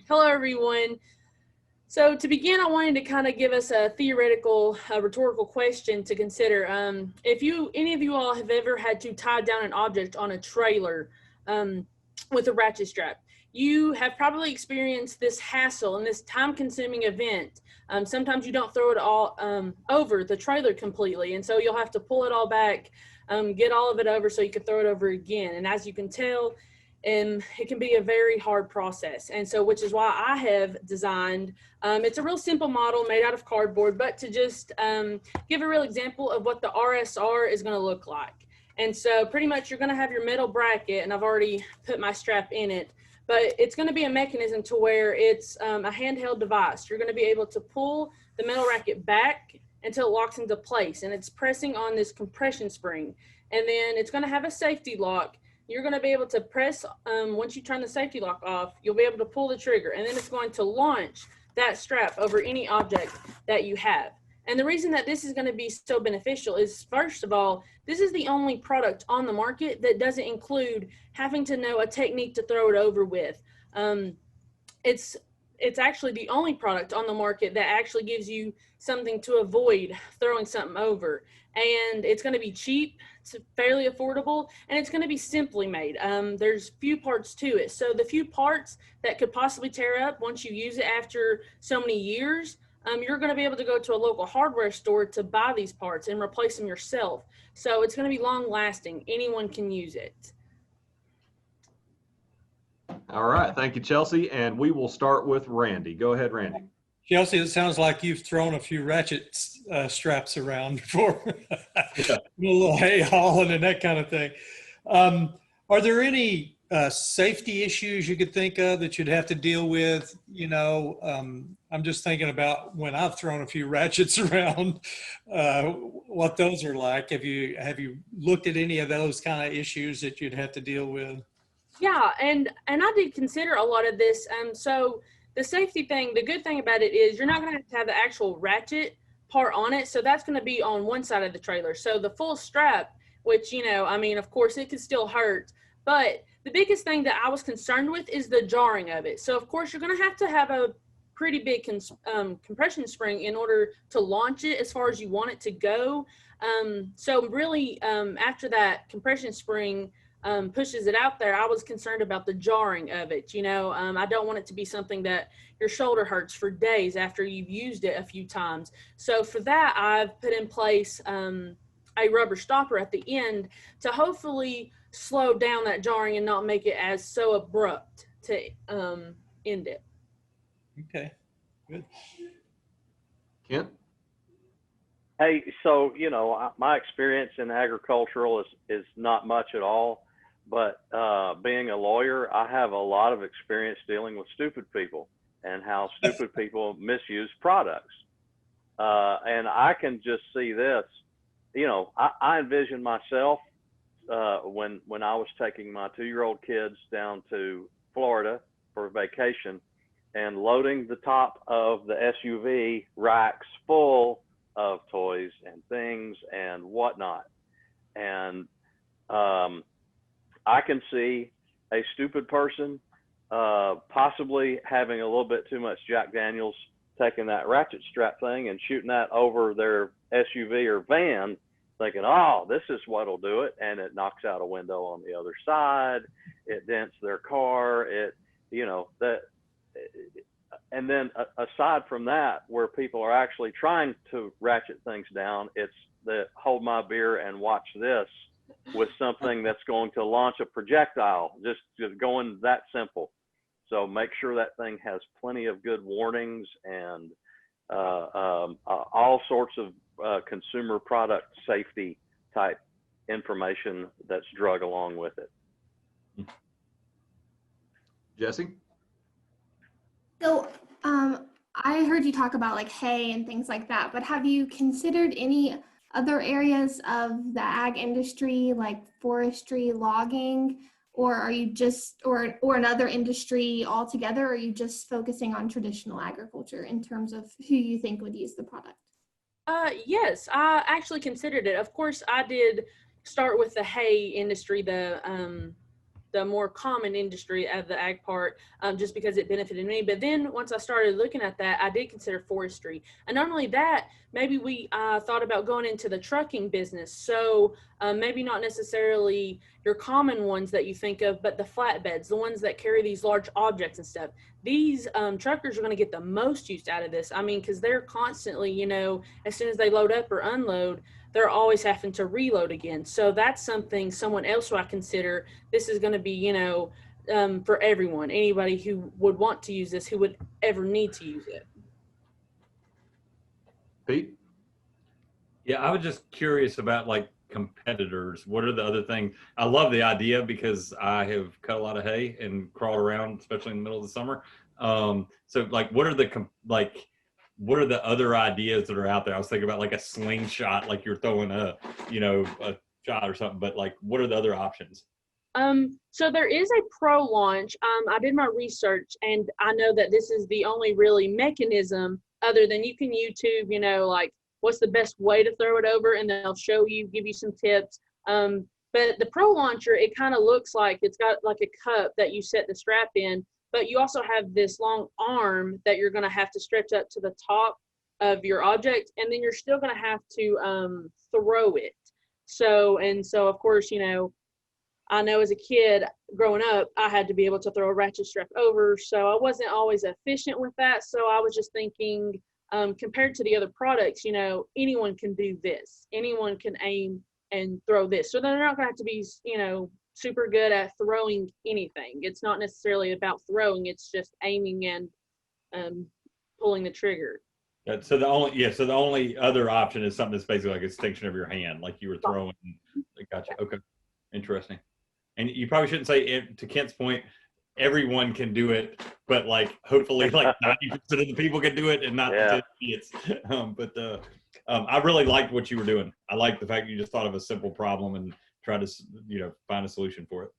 Hello, everyone. So to begin, I wanted to kind of give us a theoretical, rhetorical question to consider. If any of you all have ever had to tie down an object on a trailer with a ratchet strap, you have probably experienced this hassle and this time-consuming event. Sometimes you don't throw it all over the trailer completely, and so you'll have to pull it all back, get all of it over so you can throw it over again. And as you can tell, it can be a very hard process. And so, which is why I have designed, it's a real simple model made out of cardboard, but to just give a real example of what the RSR is going to look like. And so pretty much you're going to have your metal bracket, and I've already put my strap in it, but it's going to be a mechanism to where it's a handheld device. You're going to be able to pull the metal racket back until it locks into place, and it's pressing on this compression spring. And then it's going to have a safety lock. You're going to be able to press, once you turn the safety lock off, you'll be able to pull the trigger, and then it's going to launch that strap over any object that you have. And the reason that this is going to be so beneficial is, first of all, this is the only product on the market that doesn't include having to know a technique to throw it over with. It's actually the only product on the market that actually gives you something to avoid throwing something over. And it's going to be cheap, it's fairly affordable, and it's going to be simply made. There's few parts to it. So the few parts that could possibly tear up once you use it after so many years, you're going to be able to go to a local hardware store to buy these parts and replace them yourself. So it's going to be long lasting. Anyone can use it. All right, thank you, Chelsea. And we will start with Randy. Go ahead, Randy. Chelsea, it sounds like you've thrown a few ratchet straps around before. Yeah. A little hay hauling and that kind of thing. Are there any safety issues you could think of that you'd have to deal with? You know, I'm just thinking about when I've thrown a few ratchets around, what those are like. Have you looked at any of those kind of issues that you'd have to deal with? Yeah, and I did consider a lot of this. So the safety thing, the good thing about it is you're not going to have the actual ratchet part on it. So that's going to be on one side of the trailer. So the full strap, which, you know, I mean, of course it can still hurt, but the biggest thing that I was concerned with is the jarring of it. So of course you're going to have a pretty big compression spring in order to launch it as far as you want it to go. So really, after that compression spring pushes it out there, I was concerned about the jarring of it. You know, I don't want it to be something that your shoulder hurts for days after you've used it a few times. So for that, I've put in place a rubber stopper at the end to hopefully slow down that jarring and not make it as so abrupt to end it. Okay, good. Kent? Hey, so, you know, my experience in agricultural is not much at all, but being a lawyer, I have a lot of experience dealing with stupid people and how stupid people misuse products. And I can just see this, you know, I envision myself when I was taking my 2-year-old kids down to Florida for vacation and loading the top of the SUV racks full of toys and things and whatnot. And I can see a stupid person possibly having a little bit too much Jack Daniels, taking that ratchet strap thing and shooting that over their SUV or van, thinking, oh, this is what'll do it. And it knocks out a window on the other side. It dents their car. And then aside from that, where people are actually trying to ratchet things down, it's the hold my beer and watch this with something that's going to launch a projectile, just going that simple. So make sure that thing has plenty of good warnings and all sorts of consumer product safety type information that's drug along with it. Jesse? So I heard you talk about like hay and things like that, but have you considered any other areas of the ag industry like forestry, logging, or are you just, or another industry altogether? Or are you just focusing on traditional agriculture in terms of who you think would use the product? Yes, I actually considered it. Of course, I did start with the hay industry, the the more common industry of the ag part, just because it benefited me. But then once I started looking at that, I did consider forestry. And not only that, maybe we thought about going into the trucking business. So maybe not necessarily your common ones that you think of, but the flatbeds, the ones that carry these large objects and stuff. These truckers are going to get the most use out of this. I mean, because they're constantly, you know, as soon as they load up or unload, they're always having to reload again. So that's something someone else who I consider. This is going to be, you know, for everyone, anybody who would want to use this, who would ever need to use it. Pete? Yeah, I was just curious about like competitors. What are the other things? I love the idea because I have cut a lot of hay and crawled around, especially in the middle of the summer. So like, what are the other ideas that are out there? I was thinking about like a slingshot, like you're throwing a shot or something, but like, what are the other options? So there is a pro launch. I did my research and I know that this is the only really mechanism other than you can YouTube, you know, like what's the best way to throw it over, and they'll show you, give you some tips. But the pro launcher, it kind of looks like it's got like a cup that you set the strap in, but you also have this long arm that you're going to have to stretch up to the top of your object, and then you're still going to have to throw it. So of course, you know, I know as a kid growing up, I had to be able to throw a ratchet strap over, so I wasn't always efficient with that. So I was just thinking, compared to the other products, you know, anyone can do this. Anyone can aim and throw this. So they're not going to have to be, you know, super good at throwing anything. It's not necessarily about throwing. It's just aiming and pulling the trigger. So the only other option is something that's basically like extension of your hand, like you were throwing. Gotcha. Okay. Interesting. And you probably shouldn't say, to Kent's point, everyone can do it, but like hopefully like 90% of the people can do it and not the idiots. I really liked what you were doing. I like the fact you just thought of a simple problem and tried to, you know, find a solution for it.